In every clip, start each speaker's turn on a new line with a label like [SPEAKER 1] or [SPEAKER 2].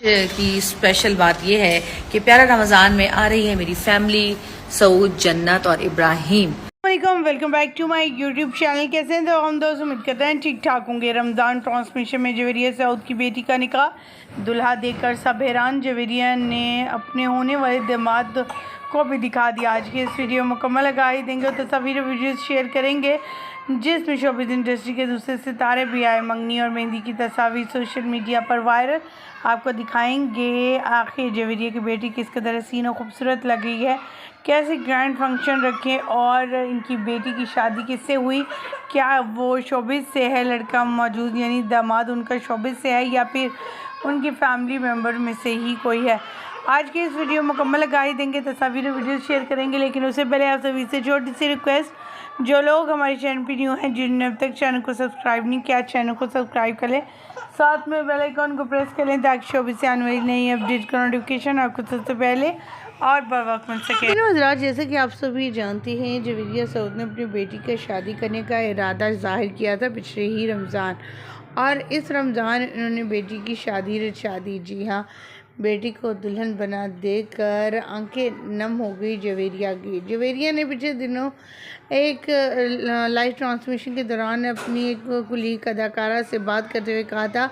[SPEAKER 1] की स्पेशल बात यह है कि प्यारा रमज़ान में आ रही है मेरी फैमिली, सऊद, जन्नत और Ibrahim.
[SPEAKER 2] Welcome back to my YouTube channel. कैसे हैं तो हम दोस्त, उम्मीद करते हैं ठीक ठाक होंगे। रमज़ान ट्रांसमिशन में जवेरिया सऊद की बेटी का निकाह दुल्हा देखकर सब हैरान। जवेरिया ने अपने होने वाले दामाद को भी दिखा दिया। आज की इस वीडियो मुकम्मल आगाही देंगे तो तस्वीर वीडियो शेयर करेंगे जिसमें शोबिज़ इंडस्ट्री के दूसरे सितारे भी आए। मंगनी और मेहंदी की तस्वीर सोशल मीडिया पर वायरल। आपको दिखाएंगे आखिर जवेरिया की बेटी किस कदर हसीन और खूबसूरत लग रही है, कैसे ग्रैंड फंक्शन रखे और इनकी बेटी की शादी किससे हुई, क्या वो शोबिज़ से है लड़का मौजूद, यानी दामाद उनका शोबिज़ से है या फिर उनकी फैमिली मेम्बर में से ही कोई है। आज की इस वीडियो मुकम्मल आगाही देंगे, तस्वीर वीडियो शेयर करेंगे, लेकिन उससे पहले आप सभी से छोटी सी रिक्वेस्ट, जो लोग हमारे चैनल पर न्यू हैं, जिन्होंने अब तक चैनल को सब्सक्राइब नहीं किया, चैनल को सब्सक्राइब कर लें, साथ में बेल आइकन को प्रेस कर लें ताकि शोबिज़ से आने वाली नई अपडेट का नोटिफिकेशन आपको सबसे पहले और बर वक्त मिल सके। हज़रात, जैसे कि आप सभी जानते हैं, जवेरिया सऊद ने अपनी बेटी का शादी करने का इरादा ज़ाहिर किया था पिछले ही रमज़ान, और इस रमज़ान इन्होंने बेटी की शादी रचा दी। जी हाँ, बेटी को दुल्हन बना देकर आंखें नम हो गई जवेरिया की। जवेरिया ने पिछले दिनों एक लाइव ट्रांसमिशन के दौरान अपनी एक कुलीग अदाकारा से बात करते हुए कहा था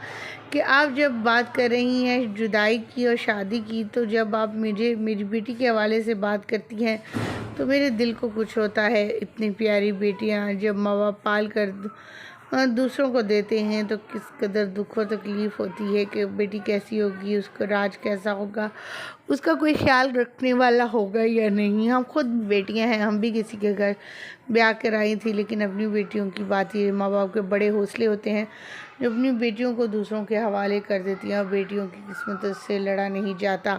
[SPEAKER 2] कि आप जब बात कर रही हैं जुदाई की और शादी की, तो जब आप मेरी बेटी के हवाले से बात करती हैं तो मेरे दिल को कुछ होता है। इतनी प्यारी बेटियां जब माँ बाप पाल कर दूसरों को देते हैं तो किस कदर दुख और तकलीफ़ होती है कि बेटी कैसी होगी, उसका राज कैसा होगा, उसका कोई ख्याल रखने वाला होगा या नहीं। हम खुद बेटियां हैं, हम भी किसी के घर ब्याह कराई थी, लेकिन अपनी बेटियों की बात ही, माँ बाप के बड़े हौसले होते हैं जो अपनी बेटियों को दूसरों के हवाले कर देती हैं और बेटियों की किस्मत से लड़ा नहीं जाता।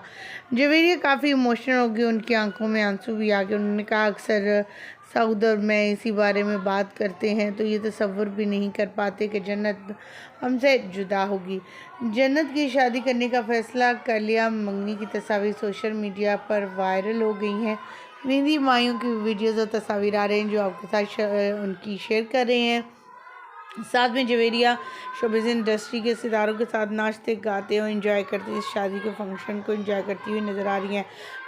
[SPEAKER 2] जवेरिया काफ़ी इमोशनल हो गई, उनकी आंखों में आंसू भी आ गए। उन्होंने कहा, अक्सर सऊद और मैं इसी बारे में बात करते हैं तो ये तसव्वुर भी नहीं कर पाते कि जन्नत हमसे जुदा होगी। जन्नत की शादी करने का फ़ैसला कर लिया। मंगनी की तस्वीर सोशल मीडिया पर वायरल हो गई हैं। मेहंदी माइयों की वीडियोज़ और तस्वीर आ रही हैं जो आपके साथ उनकी शेयर कर रहे हैं। साथ में जवेरिया शोबिज़ इंडस्ट्री के सितारों के साथ नाचते गाते और एंजॉय करते इस शादी के फंक्शन को एंजॉय करती हुई नज़र आ रही हैं।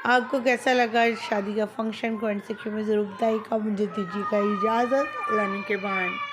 [SPEAKER 2] आपको कैसा लगा इस शादी का फंक्शन, कमेंट सेक्शन में ज़रूर बताइएगा। मुझे दीजिएगा इजाज़त, अल्लाह के बाद।